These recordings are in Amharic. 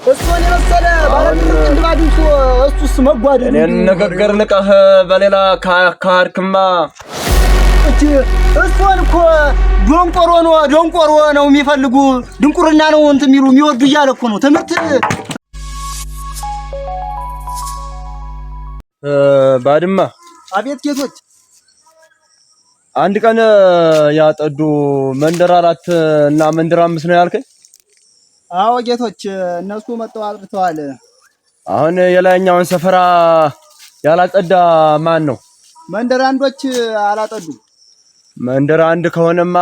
እሱን የመሰለ ባለጥንት ባዲሱ እሱስ መጓደል እኔ ንግግር ንቀህ በሌላ ካርክማ እሱን እኮ ዶንቆሮ ነው የሚፈልጉ ድንቁርና ነው እንትን የሚሉ የሚወዱ እያለ እኮ ነው ትምህርት ባድማ። አቤት ጌቶች፣ አንድ ቀን ያጠዱ መንደር 4 እና መንደር 5 ነው ያልከኝ? አዎ ጌቶች፣ እነሱ መጥተው አጥርተዋል። አሁን የላይኛውን ሰፈራ ያላጸዳ ማን ነው? መንደር አንዶች አላጠዱም። መንደር 1 ከሆነማ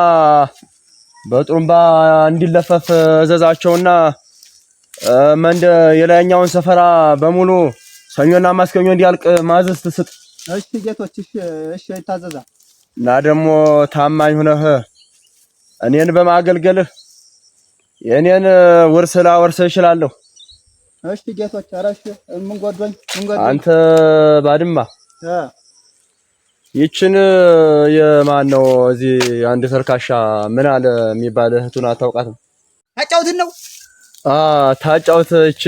በጥሩምባ እንዲለፈፍ እዘዛቸውና የላይኛውን ሰፈራ በሙሉ ሰኞና ማስከኞ እንዲያልቅ ማዘዝ ትስጥ። እሺ ጌቶች፣ እሺ ይታዘዛል። እና ደግሞ ታማኝ ሆነህ እኔን በማገልገልህ የኔን ውርስ ላወርስ እችላለሁ። እሺ ጌቶች፣ አራሽ ምን ጎዶኝ አንተ ባድማ ይችን የማን ነው እዚህ አንድ ተርካሻ ምን አለ የሚባል እህቱን አታውቃትም? ታጫውትን ነው ታጫውተች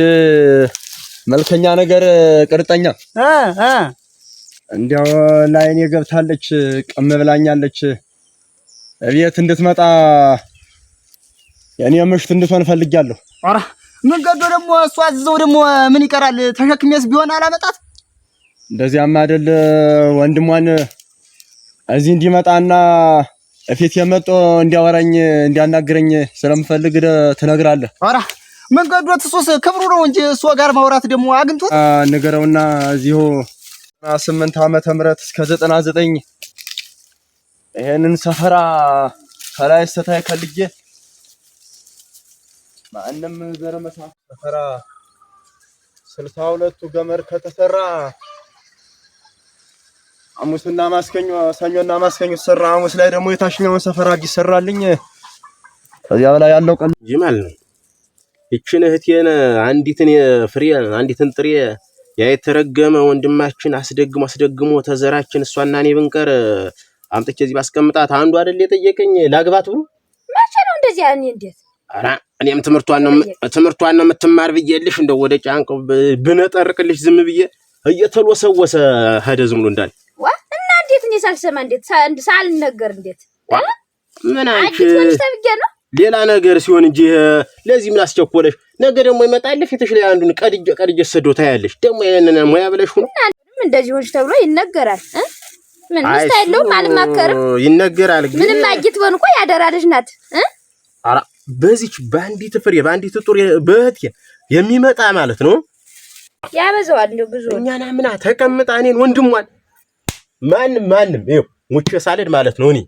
መልከኛ ነገር ቅርጠኛ እንዲያው ላይኔ ገብታለች፣ ቀም ብላኛለች። እቤት እንድትመጣ የኔ ምሽት እንድትሆን ፈልጊያለሁ። ኧረ ምን ገዶ ደግሞ እሷ አዝዘው ደግሞ ምን ይቀራል? ተሸክሜስ ቢሆን አላመጣት። እንደዚያማ አይደል ወንድሟን እዚህ እንዲመጣና እፊት የመጣ እንዲያወራኝ እንዲያናግረኝ ስለምፈልግ ትነግራለህ። ኧረ ምን ገዶ ትሱስ ክብሩ ነው እንጂ እሷ ጋር ማውራት ደግሞ አግንቶት ንገረውና እዚሁ 8 ዓመተ ምህረት እስከ 99 ይሄንን ሰፈራ ከላይ እስከታይ ከልጄ ማንንም ዘረመሳ ሰፈራ 62ቱ ገመር ከተሰራ ሐሙስና ማስከኞ ሰኞና ማስከኞ ተሰራ። ሐሙስ ላይ ደግሞ የታችኛውን ሰፈራ ይሰራልኝ። ከዚያ በላይ ያለው ቀን ጅማል ነው። እቺን እህቴን አንዲትን ጥሬ ያ የተረገመ ወንድማችን አስደግሞ ተዘራችን እሷና እኔ ብንቀር አምጥቼ እዚህ ባስቀምጣት አንዱ አይደል የጠየቀኝ ላግባት ብሎ መቼ ነው እንደዚህ ያኔ? እንዴት አራ እኔም ትምህርቷን ነው የምትማር ብዬልሽ እንደው ወደ ጫንቀው ብነጠርቅልሽ ዝም ብዬ እየተሎሰወሰ ሄደ ዝም ብሎ እንዳል እና እንዴት እኔ ሳልሰማ እንዴት ሳልነገር እንዴት ምን አንቺ ነው ሌላ ነገር ሲሆን እንጂ ለዚህ ምን አስቸኮለሽ? ነገ ደግሞ ይመጣል ፊትሽ ላይ አንዱን ቀድጄ ሰዶታ ያለሽ ደግሞ ያንን ሙያ ብለሽ ሁሉ እንደዚህ ሆንሽ ተብሎ ይነገራል። ምን ስታይለው ማልማከርም ይነገራል። ምንም አጊት ሆን እኮ ያደራልሽ ናት። አራ በዚች ባንዲት ፍሬ ባንዲት ጡር በህት የሚመጣ ማለት ነው ያበዛዋል። እንደው ብዙ እኛና ምና ተቀምጣ እኔን ወንድሟን ማንም ይኸው ሙቼ ሳልድ ማለት ነው እኔ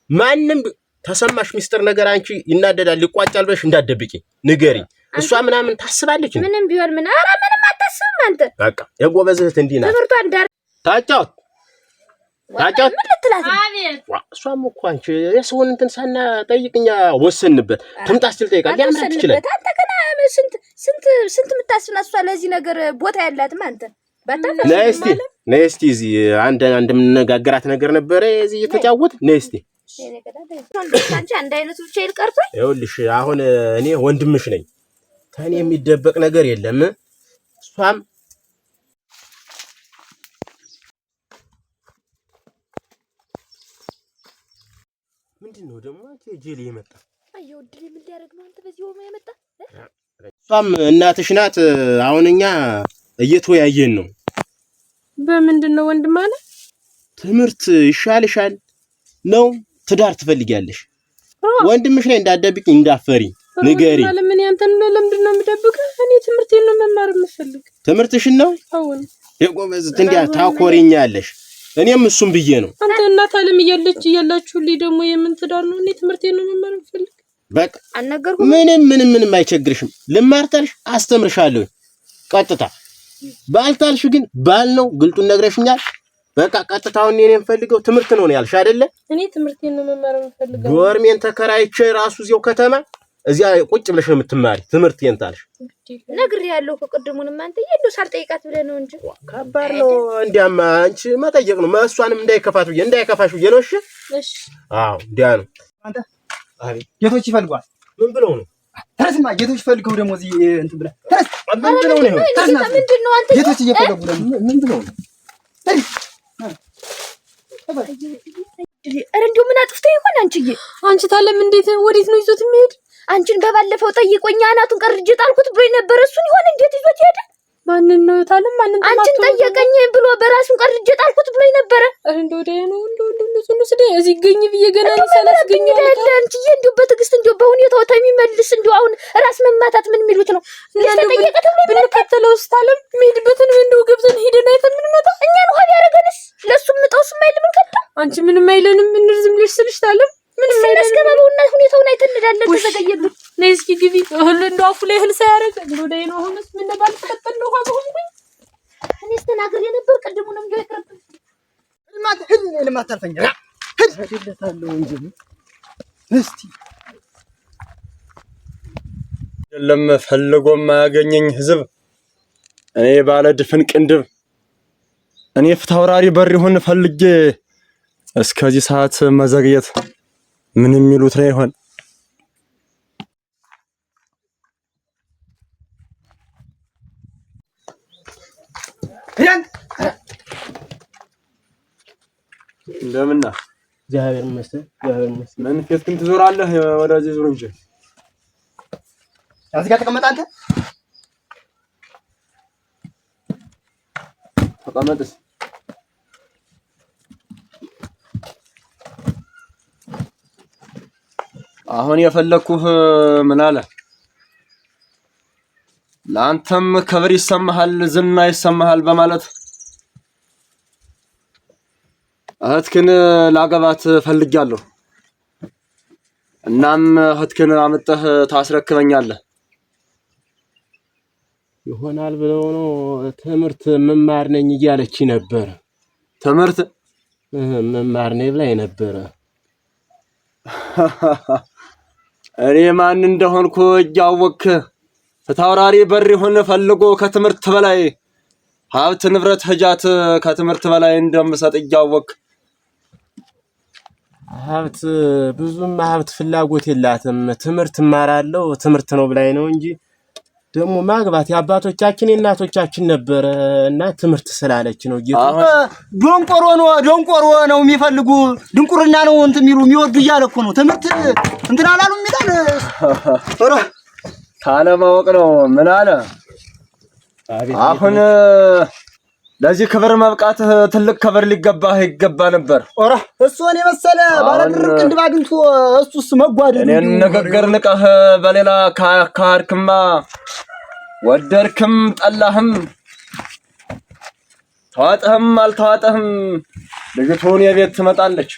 ማንም ተሰማሽ ሚስጥር ነገር አንቺ ይናደዳል ሊቋጫል ብለሽ እንዳትደብቂ ንገሪ። እሷ ምናምን ታስባለች ምንም ቢሆን ምን አራ ምንም አታስብም አንተ። በቃ የጎበዝ እህት እንዲህ ናት። ትምህርቷን ዳር ታጫውት ምን ልትላት? አቤት እሷም እኮ አንቺ የሰውን እንትን ሳና ጠይቅኛ ወሰንበት ትምጣ ስትል ጠይቃለህ። ያምራት ይችላል። አንተ ገና ስንት የምታስብና እሷ ለዚህ ነገር ቦታ ያላትም አንተ ባታፈስ ነይ እስቲ እዚህ አንድ የምንነጋገራት ነገር ነበረ እዚህ እየተጫወት ነይ እስቲ አንቺ አንድ አይነቱ ብቻ ይልቀርቶኝ። ይኸውልሽ አሁን እኔ ወንድምሽ ነኝ፣ ከኔ የሚደበቅ ነገር የለም። እሷም ምንድነው ደግሞ አንቺ ጄሊ የመጣ አየው ድል ምን ሊያደርግ ነው አንተ በዚህ ወማ የመጣ? እሷም እናትሽ ናት። አሁን እኛ እየተወያየን ነው። በምንድነው ወንድም አለ? ትምህርት ይሻልሻል ነው ትዳር ትፈልጊያለሽ? ወንድምሽ ላይ እንዳትደብቂ እንዳፈሪ ንገሪ። ምን ያንተን ለምንድነው የምደብቀው? እኔ ትምህርቴን ነው መማር የምፈልግ። ትምህርትሽን ነው? አሁን የጎበዝ እንዲያ ታኮሪኛለሽ። እኔም እሱም ብዬ ነው። አንተ እናት ዓለም እያላችሁልኝ ደግሞ የምን ትዳር ነው? እኔ ትምህርቴን ነው መማር የምፈልግ። በቃ አልነገርኩም። ምንም አይቸግርሽም። ልማርታልሽ አስተምርሻለሁ ቀጥታ። ባልታልሽ ግን ባል ነው ግልጡን ነግረሽኛል። በቃ ቀጥታውን እኔ የምፈልገው ትምህርት ነው ያልሽ አይደለ? እኔ ትምህርቴን ነው መማር የምፈልገው። ዶርሜን ተከራይቼ ራሱ እዚያው ከተማ እዚያ ቁጭ ብለሽ ነው የምትማሪ ትምህርቴን ታልሽ። ነግሬያለሁ እኮ ቅድሙንም አንተ ይሄው ሳልጠይቃት ብለህ ነው እንጂ ከባድ ነው። እንዲያማ አንቺ መጠየቅ ነው እሷንም እንዳይከፋሽ ብዬ ነው። እሺ አዎ እንዲያ ነው። አንተ አቤት ጌቶች ይፈልጓል። ምን ብለው ነው? ተነስማ ጌቶች ፈልገው ደግሞ እዚህ እንትን ብላ ተነስ። ምንድነው አንተ ጌቶች እየፈለጉ ደግሞ ምንድነው? ኧረ እንደው ምን አጥፍቶ ይሆን አንቺዬ? አንቺ ታለም እንዴት ወዴት ነው ይዞት የሚሄድ? አንቺን በባለፈው ጠይቆኝ አናቱን ቀርጄ ጣልኩት ብሎኝ ነበር። እሱን ይሆን እንዴት ይዞት ሄደ? ማንን ነው ታለም? ማንን አንቺን ጠየቀኝ ብሎ በራሱን ቀርጄ ጣልኩት ብሎኝ ነበር። ኧረ እንደው ወደ ነው እንደው እዚህ ገኝ ብዬ ገና ሳላስገኝ አይደል አንቺዬ? እንደው በትዕግስት እንደው በሁኔታው ተሚመልስ እንደው አሁን ራስ መማታት ምን የሚሉት ነው? ተጠየቀ ተብሎ ብንከተለውስ ታለም የሚሄድበትን እንደው ገብተን ሄደን አይተን ምን መጣ? እኛን ሆድ ያደረገንስ ለሱም ምጠውስ ማይል ምን ከታ አንቺ ምንም አይለንም። እንርዝም ልሽ ስልሽ ታለም ምንም እናስገባውና ሁኔታውን አይተን እንዳለን ተዘገየልን። ነይ እስኪ ግቢ። እህል እንደው አፉ ላይ እህል ሳያረግ እንደው ደይ ነው። አሁንስ ምን ነባል ተቀጠል ነው ሆኖኝ እኔስ ተናግሬ ነበር። ቀድሙንም እንደው ይቅርብኝ ልማት አልፈኛ ሄድለታለሁ እንጂ እስቲ አይደለም ፈልጎ ማያገኘኝ ህዝብ እኔ ባለ ድፍን ቅንድብ እኔ ፍታውራሪ በር ይሁን ፈልጌ እስከዚህ ሰዓት መዘግየት ምን የሚሉት ነው ይሆን? እንደምና እግዚአብሔር ይመስገን። ምን ፊትክን ትዞራለህ? ወደዚህ ዙር እንጂ እዚህ ጋር ተቀመጥ። አንተ ተቀመጥስ። አሁን የፈለኩህ ምን አለ? ለአንተም ክብር ይሰማሃል፣ ዝና ይሰማሃል በማለት እህትክን ላገባት ፈልጊያለሁ። እናም እህትክን አመጣህ ታስረክበኛለህ። ይሆናል ብለው ነው ትምህርት መማር ነኝ እያለች ነበር። ትምህርት መማር ነኝ ብላኝ ነበር። እኔ ማን እንደሆንኩ እያወቅህ ፍታውራሪ በር ይሁን ፈልጎ ከትምህርት በላይ ሀብት ንብረት ህጃት ከትምህርት በላይ እንደምሰጥ እያወቅህ ሀብት ብዙም ሀብት ፍላጎት የላትም። ትምህርት እማራለሁ ትምህርት ነው ብላኝ ነው እንጂ ደግሞ ማግባት የአባቶቻችን የእናቶቻችን ነበር እና ትምህርት ስላለች ነው። ዶንቆሮ ነው የሚፈልጉ ድንቁርና ነው እንትን የሚሉ የሚወዱ እያለ እኮ ነው። ትምህርት እንትን አላሉም ይላል። ካለማወቅ ነው። ምን አለ አሁን ለዚህ ክብር መብቃትህ ትልቅ ክብር ሊገባህ ይገባ ነበር። እሱን የመሰለ ባለድር ቅንድብ አግኝቶ እሱስ መጓደል እኔን ንግግር ንቀህ በሌላ ካርክማ ወደድክም ጠላህም ተዋጠህም አልተዋጠህም ልጅቱን የቤት ትመጣለች።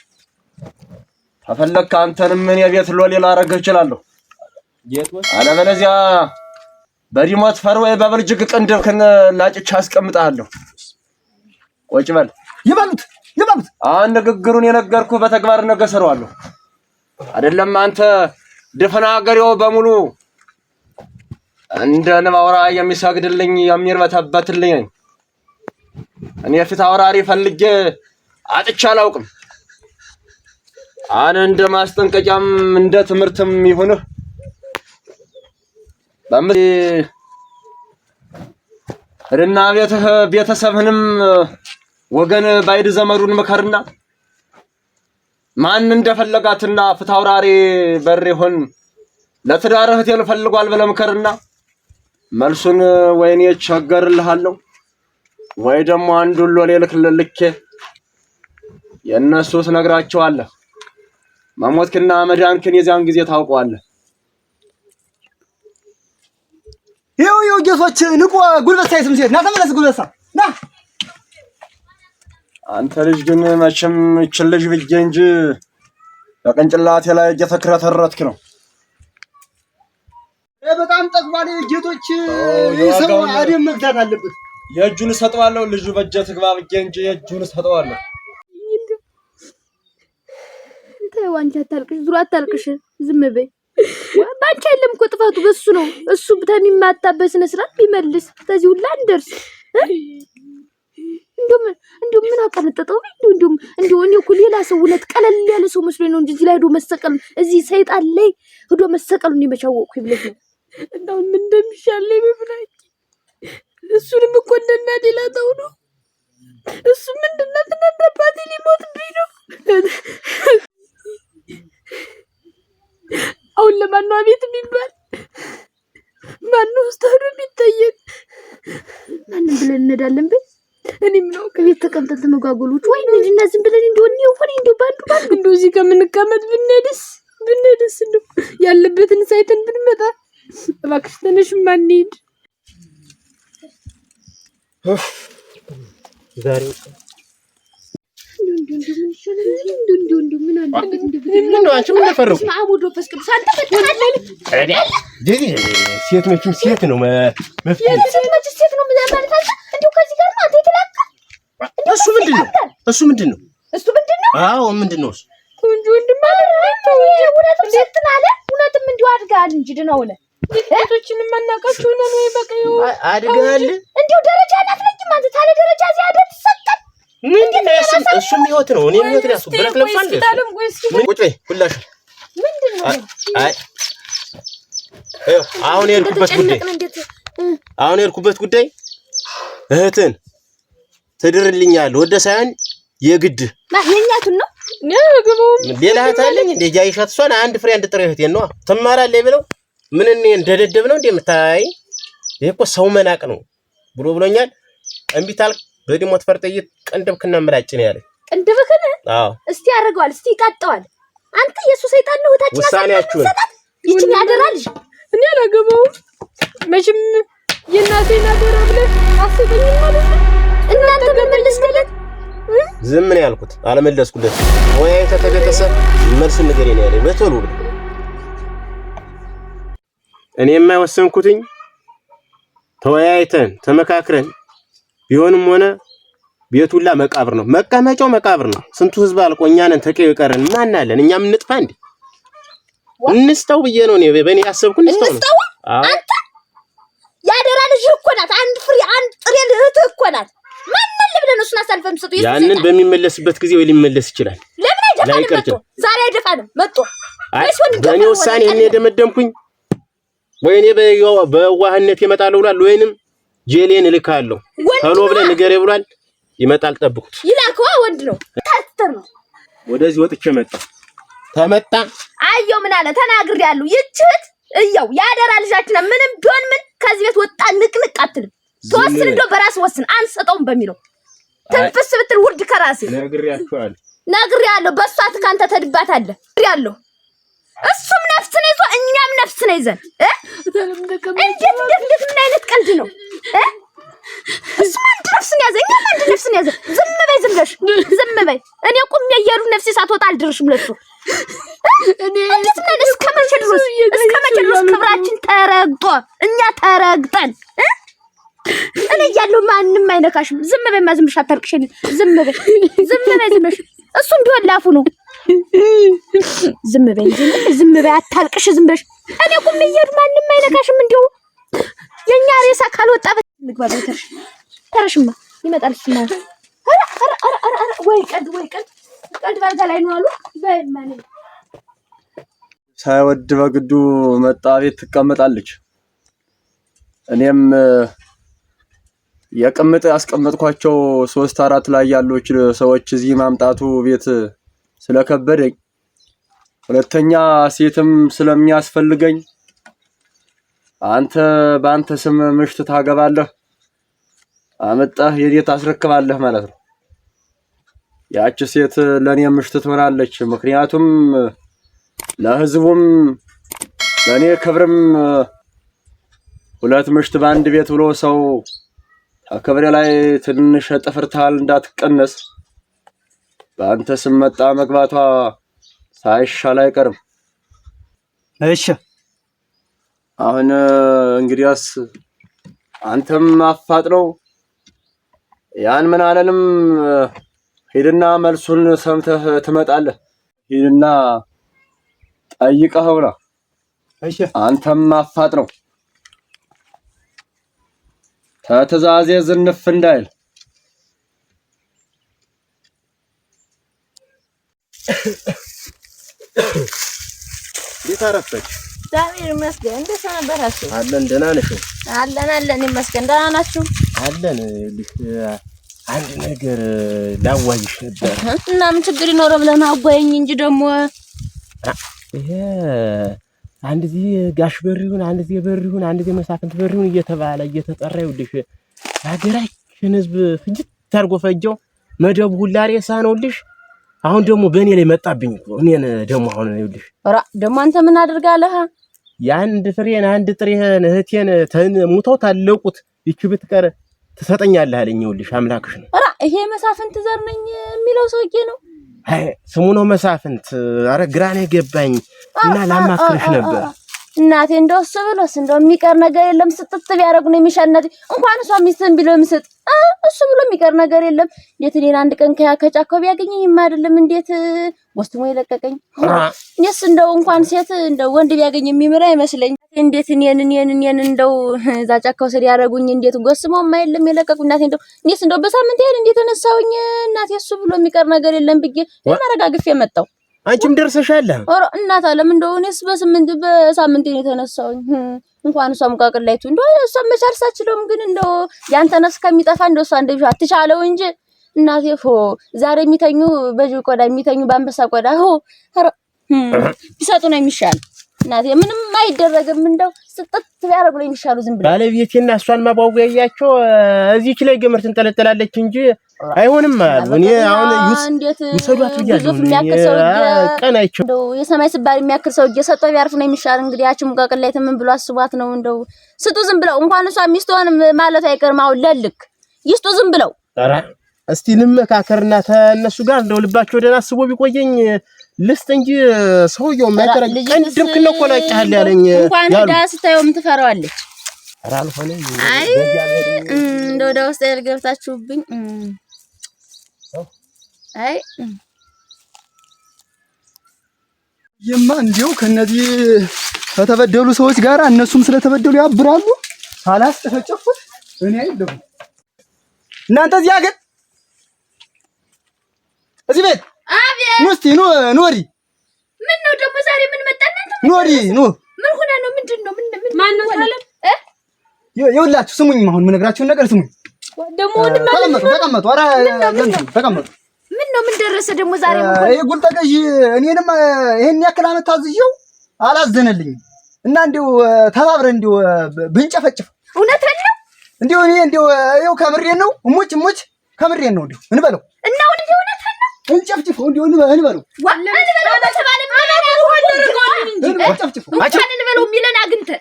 ተፈለክ አንተንም ምን የቤት ሎሌ ላረግህ እችላለሁ። አለበለዚያ በዲሞት ፈር ወይ በብልጅግ ቅንድብክን ላጭቻ አስቀምጣለሁ። ቁጭ በል። ይበሉት አሁን ንግግሩን የነገርኩ በተግባር ነገ ሰራዋለሁ። አይደለም አንተ ድፍና ሀገሬው በሙሉ እንደ ንባውራ የሚሰግድልኝ የሚርበተበትልኝ ነኝ። እኔ ፊት አውራሪ ፈልጌ አጥቻ አላውቅም። አነ እንደ ማስጠንቀቂያም እንደ ትምህርትም ይሁንህ እርና ቤተሰብህንም ወገን ባይድ ዘመዱን መከርና ማን እንደፈለጋትና ፍታውራሪ በር ይሁን ለትዳርህ እህቴን ፈልጓል ብለህ መከርና መልሱን ወይኔ ቸገርልሃለሁ ወይ ደግሞ አንዱን ሎሌ ልኬ የነሱ ትነግራቸዋለህ። መሞትክና መዳንክን የዚያን ጊዜ ታውቀዋለህ። ይኸው ጌቶች ንቆ ጉልበት ሳይስም ሲሄድ ና ተመለስ። ጉልበሳ ና አንተ ልጅ ግን መቼም እችን ልጅ ብዬ እንጂ በቅንጭላቴ ላይ እየተክረተረትክ ነው። በጣም ጠቅሟል። ጌቶች ይሰው አደም መግዛት አለበት። የእጁን ሰጠዋለሁ። ልጁ በእጀ ትግባ ብዬ እንጂ የእጁን ሰጠዋለሁ። ተይው አንቺ አታልቅሽ፣ ዙራ አታልቅሽ፣ ዝም በይ። ባንቺ አይደለም እኮ ጥፋቱ በሱ ነው። እሱ በሚማታበት ስነ ስርዓት ቢመልስ ተዚህ ሁላ እንደርስ። እንደው ምን አቀነጠጠው እንደው እኔ እኮ ሌላ ሰው እውነት ቀለል ያለ ሰው መስሎኝ ነው እንጂ እዚህ ላይ ሄዶ መሰቀል እዚህ ሰይጣን ላይ ሄዶ መሰቀል ነው የመቻወቅኩኝ ብለሽ ነው። እንደው ምን እንደሚሻለኝ በብራይ እሱንም እኮ እንደናዴ ላታው ነው። እሱ ምንድነው ተነደባት ሊሞትብኝ ነው። አሁን ለማን ነው አቤት የሚባል? ማን ነው ስታዱ የሚጠየቅ? ማንን ብለን እንሄዳለን? እኔ ምነው ከቤት ተቀምጠን ተመጓጎሎች ወይ እንደዚህና ዝም ብለን እንደሆነ ይሆን እንደው ባንዱ እንደው እዚህ ከምንቀመጥ ብንሄድስ እንደው ያለበትን ሳይተን ብንመጣ። እባክሽ ተነሽ ማንሄድ ዛሬ እንደው አንቺ ምን ተፈረቁ ማሙዶ ፈስቅዱስ አንተ በተናለ ሴት መቼም ሴት ነው ሴት ነው ማለት አንተ እንደው ከዚህ ጋር ነው አንተ የተላቀ እሱ ምንድነው? አዎ ምንድነው እሱ? ወንድም ማለት እውነትም ስትናለ እውነትም እንዲሁ አድጋል እንጂ ደናው ነው። ሴቶችን ማናቃቸው ነው ወይ በቀዩ አድጋል እንዲሁ ደረጃ አትለኝም አንተ ታለ ደረጃ እዚህ አደት ሰቀል ምንድነው? እሱም ህይወት ነው። እኔም ህይወት ያሱ ብረት ለብሳል። ምን ቁጭ በይ ሁላሽ ምንድነው? አይ አሁን የሄድኩበት ጉዳይ እህትን ትድርልኛል ወደ ሳይሆን የግድ የኛቱን ነው ሌላ እህት አለኝ እንደ ጃይሻት እሷን አንድ ፍሬ አንድ ጥሬ እህቴን ነው ትማራለች ብለው ምን እኔ እንደደደብ ነው እንደምታይ ይሄ እኮ ሰው መናቅ ነው ብሎኛል። እምቢ ታልክ በዲሞት ፈርጠይት ቅንድብክና ምላጭ ነው ያለኝ። ቅንድብክና አዎ እስቲ ያደርገዋል እስቲ ይቃጠዋል። አንተ ኢየሱስ ሰይጣን ነው ታችን ውሳኔያችሁ ይችን ያደራልሽ እኔ አላገባውም መቼም የእናቴን አደራ ብለህ አስበኝ ማለት ነው። እናንተ በመለስከለት ዝም ምን ያልኩት አለመለስኩለት ወይ ተተገተሰ መልስ ነገር ነው ያለኝ በቶሎ እኔ የማይወሰንኩትኝ ተወያይተን ተመካክረን ቢሆንም ሆነ ቤቱላ መቃብር ነው መቀመጫው መቃብር ነው። ስንቱ ህዝብ አልቆኛ ነን ተቀየው ቀረን ማን አለን እኛም እንጥፋ እንዴ እንስተው ብዬ ነው እኔ በእኔ ያሰብኩ እንስተው አንተ ያደራ ልጅ እኮ ናት። አንድ ፍሬ አንድ ጥሬ ልህት እኮ ናት። ማንንም ብለን እሱን አሳልፈን ሰጡ ያንን በሚመለስበት ጊዜ ወይ ሊመለስ ይችላል። ለምን አይደፋንም መጥቶ ዛሬ አይደፋንም መጥቶ በእኔ ውሳኔ እኔ ደመደምኩኝ ወይኔ በዋህነት ይመጣል ብሏል ወይንም ጄሌን እልካለሁ ተሎ ብለን ንገሬ ብሏል። ይመጣል ጠብቁት። ይላከዋ ወንድ ነው ታስተር ነው። ወደዚህ ወጥቼ ተመጣ አየው ምን አለ ተናግሬያለሁ። ይችት እያው ያደራ ልጃችን ምንም ቢሆን ምን ከዚህ ቤት ወጣ ንቅንቅ አትልም። ተወስን እንደው በራስ ወስን አንሰጠውም በሚለው ትንፍስ ብትል ውርድ ከራሴ ነግሬያለሁ። በሷ ትካንተ ተድባታለህ ያለው እሱም ነፍስ ነው ይዞ እኛም ነፍስ ነው ይዘን እንዴት ምን አይነት ቀልድ ነው? እሱም አንድ ነፍስ ነው ያዘ እኛም አንድ ነፍስ ነው ያዘ። ዝም በይ እኔ ቁም የየሩ ነፍሴ ሳትወጣ አልድርሽም ለሱ እንዴት ነን? እስከ መቼ ድረስ ክብራችን ተረግጦ እኛ ተረግጠን እኔ ያለው ማንም አይነካሽም። ዝም በይማ ዝም ብለሽ አታልቅሽኝ። ዝም በይ እሱም ቢሆን ላፉ ነው። ዝም በይ አታልቅሽ ዝም ብለሽ እኔ ቁም እየሄዱ ማንም አይነካሽም። እንደው የኛ ሬሳ ካልወጣ ምግባ ተረሽማ ይመጣል እሱ ማለት አረ ወይ ቀድ ባልጋ ላይ ነው አሉ በማን ሳይወድ በግዱ መጣ ቤት ትቀመጣለች። እኔም የቅምጥ አስቀመጥኳቸው 3-4 ላይ ያሉች ሰዎች እዚህ ማምጣቱ ቤት ስለከበደኝ ሁለተኛ ሴትም ስለሚያስፈልገኝ አንተ በአንተ ስም ምሽት ታገባለህ አመጣህ የዴት አስረክባለህ ማለት ነው። ያቺ ሴት ለኔ ምሽት ትሆናለች። ምክንያቱም ለህዝቡም ለኔ ክብርም ሁለት ምሽት ባንድ ቤት ብሎ ሰው አከብረ ላይ ትንሽ ጥፍርታል እንዳትቀነስ በአንተ ስም መጣ መግባቷ ሳይሻል አይቀርም። እሺ አሁን እንግዲያስ አንተም አፋጥነው ያን ምን አለንም ሄድና መልሱን ሰምተህ ትመጣለህ። ሄድና ጠይቀኸውና እሺ አንተም አፋጥነው ተትእዛዜ ዝንፍ እንዳይል እንዴት አረፈች? እግዚአብሔር ይመስገን። እንዴት ሰነበታችሁ? አለን ደህና ነሽ? አለን ይመስገን። ደህና ናችሁ? አለን። አንድ ነገር ላዋይሽ ነበር። እና ምን ችግር ይኖረው ብለህ ነው አጓየኝ እንጂ ደግሞ ይሄ አንድ ዚህ ጋሽ በሪውን፣ አንድ ዚህ በሪውን፣ አንድ ዚህ መሳፍንት በሪውን እየተባለ እየተጠራ ይኸውልሽ ሀገራችን ህዝብ ፍጅት ታርጎ ፈጀው መደቡ ሁላ ሬሳ ነውልሽ። አሁን ደግሞ በእኔ ላይ መጣብኝ እኮ እኔን ደግሞ አሁን ይኸውልሽ ደግሞ አንተ ምን አድርጋለህ? የአንድ ፍሬን አንድ ጥሬን እህቴን ሙተው ታለቁት ይቺ ብትቀር ትሰጠኛለህ አለኝ። ይኸውልሽ አምላክሽ ነው። ይሄ መሳፍንት ዘር ነኝ የሚለው ሰውዬ ነው። አይ ስሙ ነው መሳፍንት። አረ ግራኔ ገባኝ እና ላማክርሽ ነበር እናቴ። እንደው እሱ ብሎስ እንደው የሚቀር ነገር የለም። ስጥት ቢያደርጉ ነው የሚሻልነት። እንኳን እሷ ሚስትን ቢለው ምስጥ እሱ ብሎ የሚቀር ነገር የለም። እንዴት እኔን አንድ ቀን ከጫካው ቢያገኘኝ አይደለም እንዴት ወስሞ የለቀቀኝ። እኔስ እንደው እንኳን ሴት እንደው ወንድ ቢያገኝ የሚምራ አይመስለኝ። እንዴት እኔን እንደው እዛ ጫካው ስር ያደረጉኝ እንዴት ጎስመው የማይልም የለቀቁኝ። እናቴ እኔስ እንደው በሳምንት ይሄን እንዴት ተነሳውኝ። እናቴ እሱ ብሎ የሚቀር ነገር የለም ብዬ ለማረጋግፍ የመጣው አንቺም ደርሰሻል። እናት አለም እንደው እኔስ በሳምንት ነው የተነሳውኝ። እንኳን እሷም ቃቅላይቱ እንደው እሷም መቻልሳችለውም ግን እንደው ያንተ ነፍስ ከሚጠፋ እንደው እሷ እንደው አትቻለው እንጂ እናቴ ዛሬ የሚተኙ በጅብ ቆዳ የሚተኙ በአንበሳ ቆዳ ቢሰጡ ነው የሚሻል። እናቴ ምንም አይደረግም። እንደው ስጥት ቢያደርጉ ነው የሚሻሉ። ዝም ብለ ባለቤቴና እሷን ማባወያያቸው እዚህች ላይ ገመድ ትንጠለጠላለች እንጂ አይሆንም አሉ። እኔ አሁን ይሰዷት ብያለሁ። ቀናቸው እንደው የሰማይ ስባሪ የሚያክል ሰው እየሰጠው ቢያርፍ ነው የሚሻል። እንግዲህ ያቺ ሙቃቅላይት ምን ብሎ አስቧት ነው። እንደው ስጡ ዝም ብለው እንኳን እሷ ሚስቶን ማለት አይቀርም። አሁን ለልክ ይስጡ ዝም ብለው። እስቲ ልመካከርና ተነሱ ጋር እንደው ልባቸው ደህና አስቦ ቢቆየኝ ልስጥ እንጂ ሰውየው ማይቀረኝ ቀንድም ከነኮ ላጫል ያለኝ እንኳን ዳስታየው ምን ትፈራዋለች? አራል ሆነ አይ እንደው ዳውስታ ያልገብታችሁብኝ አይ የማ እንዲው ከነዚህ ከተበደሉ ሰዎች ጋር እነሱም ስለተበደሉ ያብራሉ። ሳላስጨፈጨፉት እኔ አይደለም እናንተ እዚህ ሀገር እዚህ ቤት አቤት ሙስቲ ኖሪ ምን ነው ደግሞ ዛሬ ምን መጣና ኖሪ ምን ሆነ ነው? ምንድነው? ማን ነው ታለም? ይኸውላችሁ ስሙኝ፣ አሁን የምነግራችሁን ነገር ስሙኝ። ደግሞ ተቀመጡ። ኧረ ተቀመጡ። ምን ነው? ምን ደረሰ ደግሞ ዛሬ? ይሄ ጉልተገዥ እኔንም ይሄን ያክል ዓመት ታዝዤው አላዘነልኝም እና እንዲው ተባብረን እንዲው ብንጨፈጭፍ እውነት ነው። እንዲው እኔ እንዲው ይኸው ከምሬን ነው እሙጭ ከምሬን ነው እንዲው እንበለው እና ወዲህ እውነት ነው እንጨፍጭፈው እንዲው እንበለው እንበለው የሚለን አግኝተህ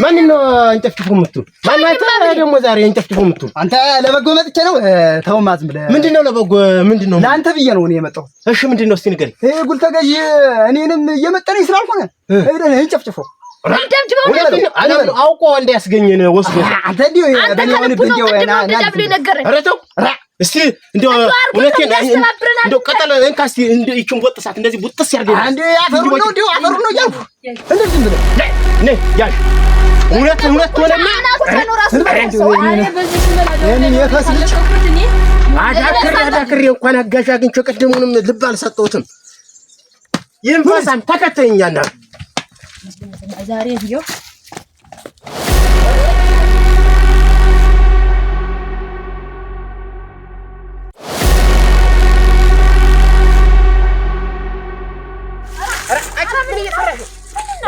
ማን ነው እንጨፍጭፈው የምትሉ? ማን አንተ ደግሞ ዛሬ እንጨፍጭፈው የምትሉ? አንተ ለበጎ መጥቼ ነው። ተው ማዝም ብለህ ምንድነው ለበጎ ምንድነው? ለአንተ ብዬ ነው እኔ የመጣው። እሺ ምንድነው? እስቲ ንገረኝ። ይሄ ጉልተገዥ እኔንም እየመጠነኝ ስላልሆነ ሄደን እንጨፍጭፈው አውቆ እንዳያስገኘን ወስዶ አንተ እንዲሁ በኔውን ብንዲው እስቲ እንደው እውነቴን እንደው ቀጠለ እንካስቲ እንደው ይችን ወጥሳት እንደዚህ ቡጥስ ያርገኝ አንዴ አፈሩ ነው ያልኩ እንደዚህ ብለህ ነይ ያሽ እውነት ሆነና እኔ የፈስልሽ አዳክሬ እንኳን አጋዥ አግኝቼ ቀደሙንም ልብ አልሰጠሁትም። ይህን ፈሳም ተከተኛና ዛሬ ቪዲዮ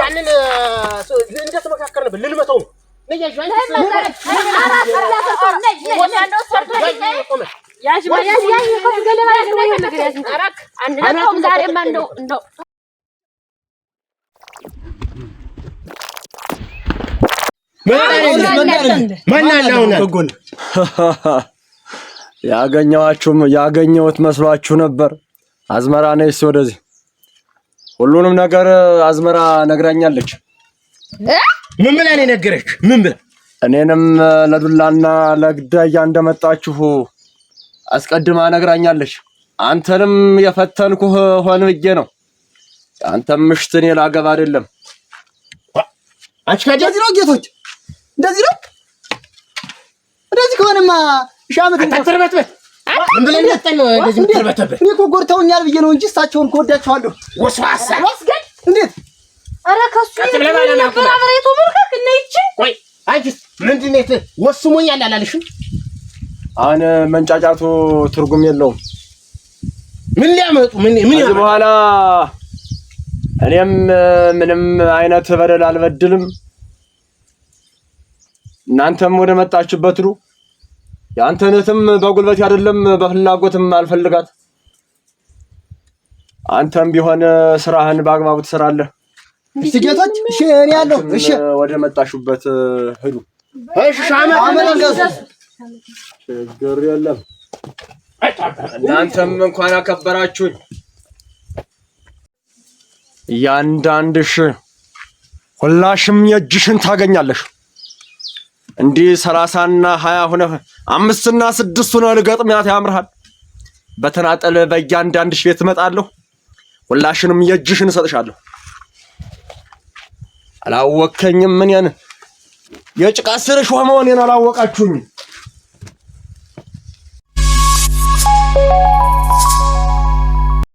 ያንን እንዴት መካከር ነበር ልልመተው ነው ያገኘሁት መስሏችሁ ነበር። አዝመራ ነይስ ወደዚህ ሁሉንም ነገር አዝመራ ነግራኛለች። ምን ብላ ነው ነገረች? ምን ብላ? እኔንም ለዱላና ለግዳያ እንደመጣችሁ አስቀድማ ነግራኛለች። አንተንም የፈተንኩህ ሆን ብዬ ነው። አንተም ምሽት እኔ ላገባ አይደለም። አንቺ ከዚህ ነው ጌቶች፣ እንደዚህ ነው። እንደዚህ ከሆነማ ሻመት ተተርበትበት ምን ብለን ያጣለው እንደዚህ ተርበተበት። እኔ እኮ ጎርተውኛል ብዬ ነው እንጂ እሳቸውን ከወዳቸዋለሁ። ወስዋሳ ወስገድ እንዴት ኧረ ከሱ ነበር አብሬቱ ምርክ እና ይቺ ቆይ አንቺስ ምንድን ነው ወስሞኛል አላለሽም? አሁን መንጫጫቱ ትርጉም የለውም። ምን ሊያመጡ ምን ከዚህ በኋላ እኔም ምንም አይነት በደል አልበድልም። እናንተም ወደ መጣችሁበት ሩ ያንተነትም በጉልበት አይደለም በፍላጎትም አልፈልጋት። አንተም ቢሆን ስራህን በአግባቡ ትሰራለህ። እሺ ጌቶች፣ እሺ እኔ ያለው እሺ ወደ መጣችሁበት ሂዱ። እሺ አመለንገስ ችግር የለም። እናንተም እንኳን አከበራችሁኝ። ያንዳንድሽ ሁላሽም የእጅሽን ታገኛለሽ። እንዲህ 30 እና 20 ሆነ 5 እና 6 ሆነ ልገጥሚያት ያምርሃል። በተናጠል በእያንዳንድሽ ቤት እመጣለሁ። ሁላሽንም የእጅሽን እሰጥሻለሁ። አላወከኝም። ምን ያን የጭቃ ስርሽ ሆመውን አላወቃችሁኝ።